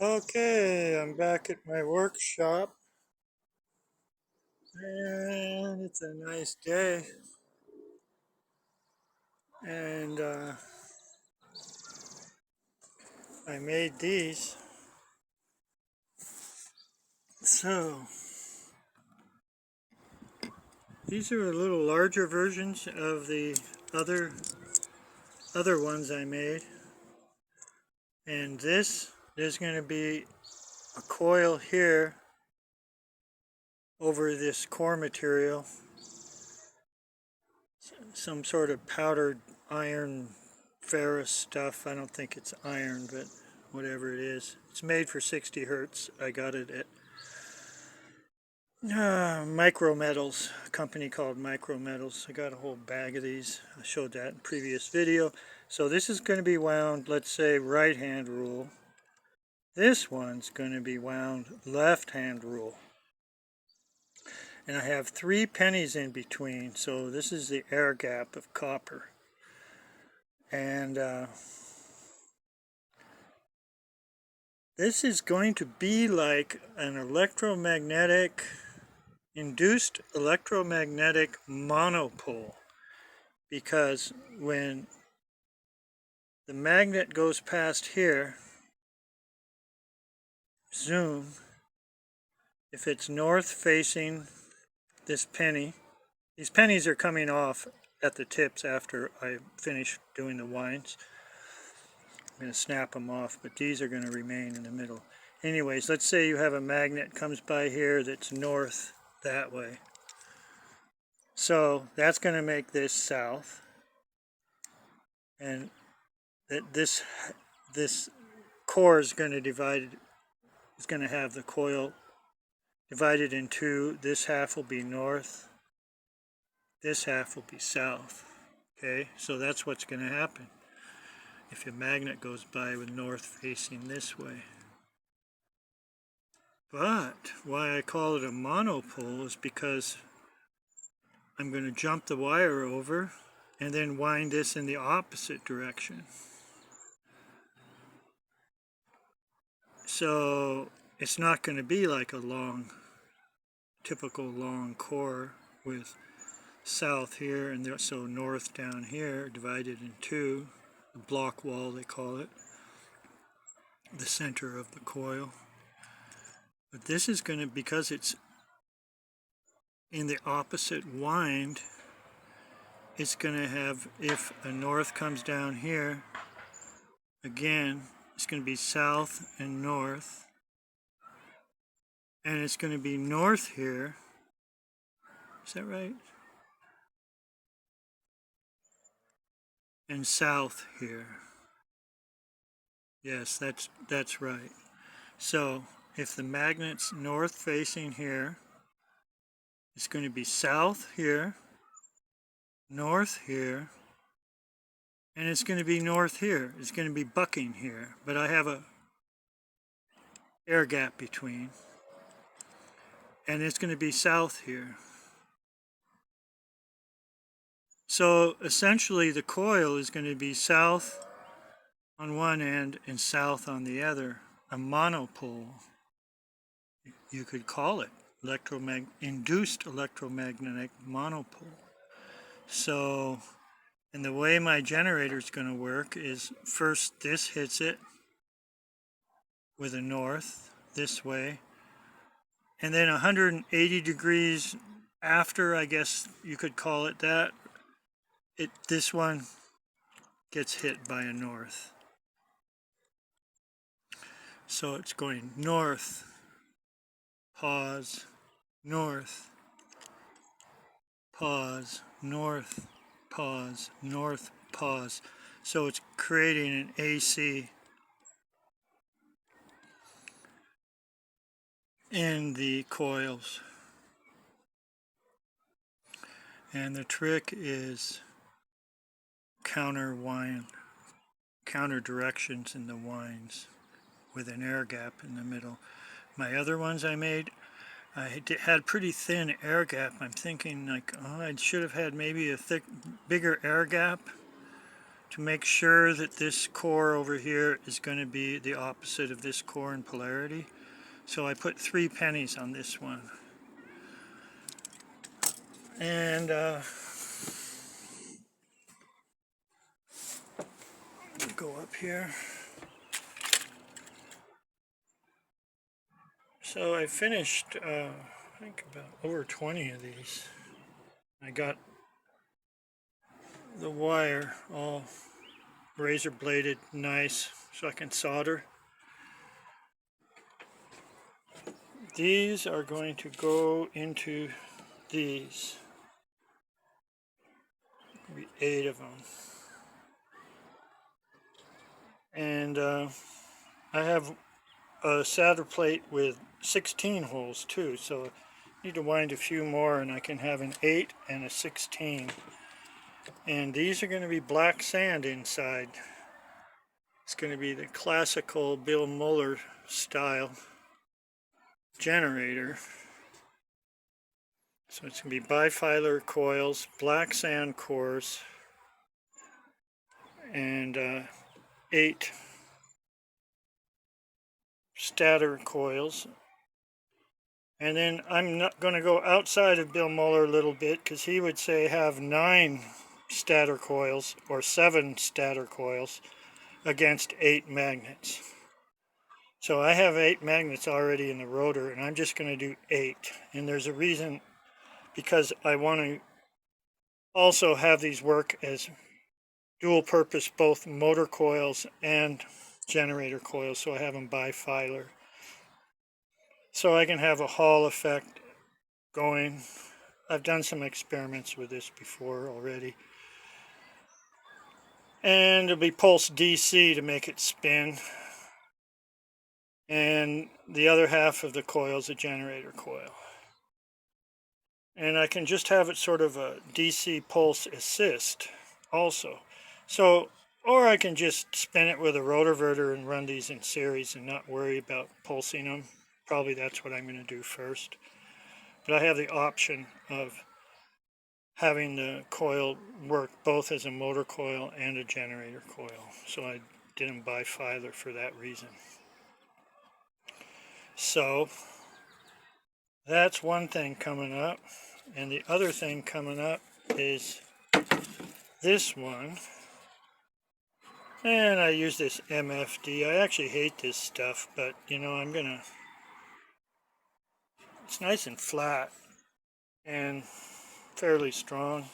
Okay, I'm back at my workshop and it's a nice day and I made these. So these are a little larger versions of the other ones I made, and there's going to be a coil here over this core material, some sort of powdered iron ferrous stuff. I don't think it's iron, but whatever it is. It's made for 60 hertz. I got it at Micro Metals, a company called Micro Metals. I got a whole bag of these. I showed that in a previous video. So this is going to be wound, let's say, right hand rule. This one's going to be wound left hand rule. And I have 3 pennies in between, so this is the air gap of copper. And this is going to be like an induced electromagnetic monopole, because when the magnet goes past here, zoom, if it's north facing this penny, these pennies are coming off at the tips after I finish doing the winds. I'm going to snap them off, but these are going to remain in the middle. Anyways, let's say you have a magnet comes by here that's north that way. So that's going to make this south, and this core is going to have the coil divided in two. This half will be north, this half will be south. Okay, so that's what's going to happen if a magnet goes by with north facing this way. But why I call it a monopole is because I'm going to jump the wire over and then wind this in the opposite direction. So it's not going to be like a typical long core with south here and there, so north down here divided in two, the block wall they call it, the center of the coil. But this is going to, because it's in the opposite wind, it's going to have, if a north comes down here, again, it's going to be south and north, and it's going to be north here. Is that right? And south here. Yes, that's right. So if the magnet's north facing here, it's going to be south here, north here, and it's going to be north here. It's going to be bucking here, but I have a air gap between, and it's going to be south here. So essentially the coil is going to be south on one end and south on the other, a monopole, you could call it, induced electromagnetic monopole. So, and the way my generator is going to work is first this hits it with a north this way, and then 180 degrees after, I guess you could call it that, this one gets hit by a north. So it's going north, pause, north, pause, north, pause, north, pause. So it's creating an AC in the coils. And the trick is counter directions in the winds with an air gap in the middle. My other ones I made, I had pretty thin air gap. I'm thinking like, oh, I should have had maybe a bigger air gap to make sure that this core over here is going to be the opposite of this core in polarity. So I put 3 pennies on this one. And go up here. So I finished, I think about over 20 of these. I got the wire all razor bladed nice so I can solder. These are going to go into these. There'll be 8 of them. And I have a solder plate with 16 holes too, so I need to wind a few more and I can have an 8 and a 16. And these are going to be black sand inside. It's going to be the classical Bill Muller style generator. So it's going to be bifilar coils, black sand cores, and 8 stator coils. And then I'm not going to go outside of Bill Muller a little bit because he would say have 9 stator coils or 7 stator coils against 8 magnets. So I have 8 magnets already in the rotor and I'm just going to do 8. And there's a reason, because I want to also have these work as dual purpose, both motor coils and generator coils, so I have them bifilar. So I can have a Hall effect going. I've done some experiments with this before already. And it'll be pulse DC to make it spin. And the other half of the coil is a generator coil. And I can just have it sort of a DC pulse assist also. So, or I can just spin it with a rotoverter and run these in series and not worry about pulsing them. Probably that's what I'm going to do first. But I have the option of having the coil work both as a motor coil and a generator coil. So I didn't buy bifilar for that reason. So that's one thing coming up. And the other thing coming up is this one. And I use this MFD. I actually hate this stuff, but you know, it's nice and flat and fairly strong.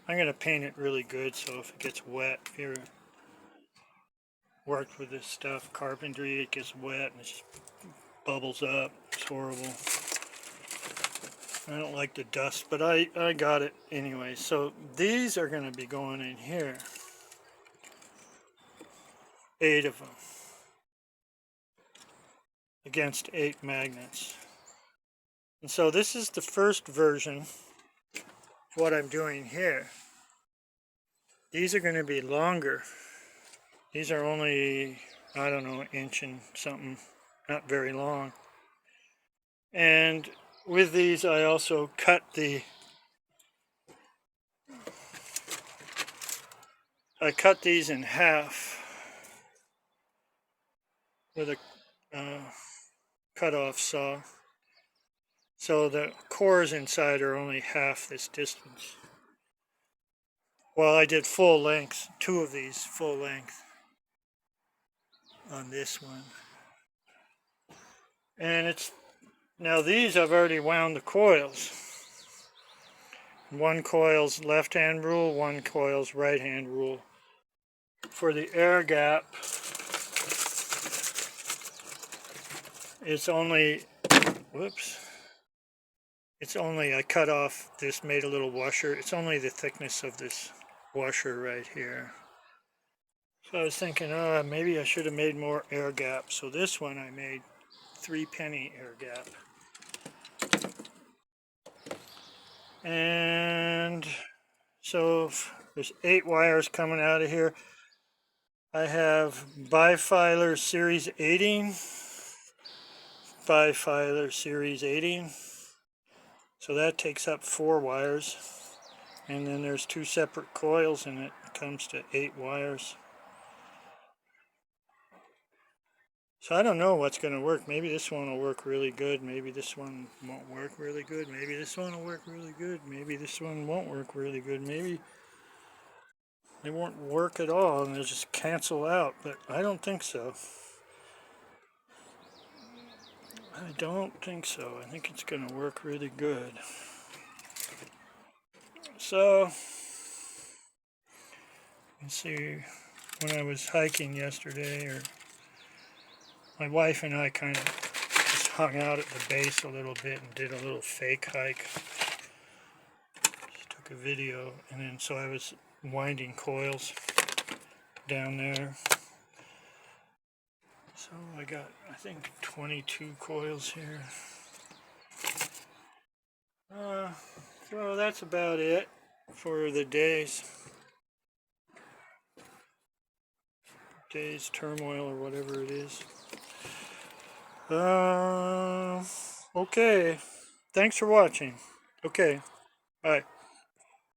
I'm gonna paint it really good so if it gets wet, if you worked with this stuff, carpentry, it gets wet and it just bubbles up. It's horrible. I don't like the dust, but I got it anyway. So these are gonna be going in here. 8 of them against 8 magnets. And so this is the first version of what I'm doing here. These are going to be longer. These are only, I don't know, an inch and something, not very long. And with these I also cut these in half with a cut-off saw. So the cores inside are only half this distance. Well, I did full length, 2 of these full length on this one. And now these I've already wound the coils. One coil's left-hand rule, one coil's right-hand rule. For the air gap, it's only, I cut off this, made a little washer. It's only the thickness of this washer right here. So I was thinking, maybe I should have made more air gap. So this one I made 3 penny air gap. And so there's 8 wires coming out of here. I have bifilar series 18, bifilar series 18. So that takes up 4 wires. And then there's 2 separate coils in it, comes to 8 wires. So I don't know what's going to work. Maybe this one will work really good. Maybe this one won't work really good. Maybe this one will work really good. Maybe this one won't work really good. Maybe they won't work at all and they'll just cancel out. But I don't think so. I don't think so. I think it's going to work really good. So, let's see, when I was hiking yesterday, or my wife and I kind of just hung out at the base a little bit and did a little fake hike. Just took a video, and then so I was winding coils down there. So I got, I think, 22 coils here. So that's about it for the day's turmoil or whatever it is. Okay. Thanks for watching. Okay. Bye.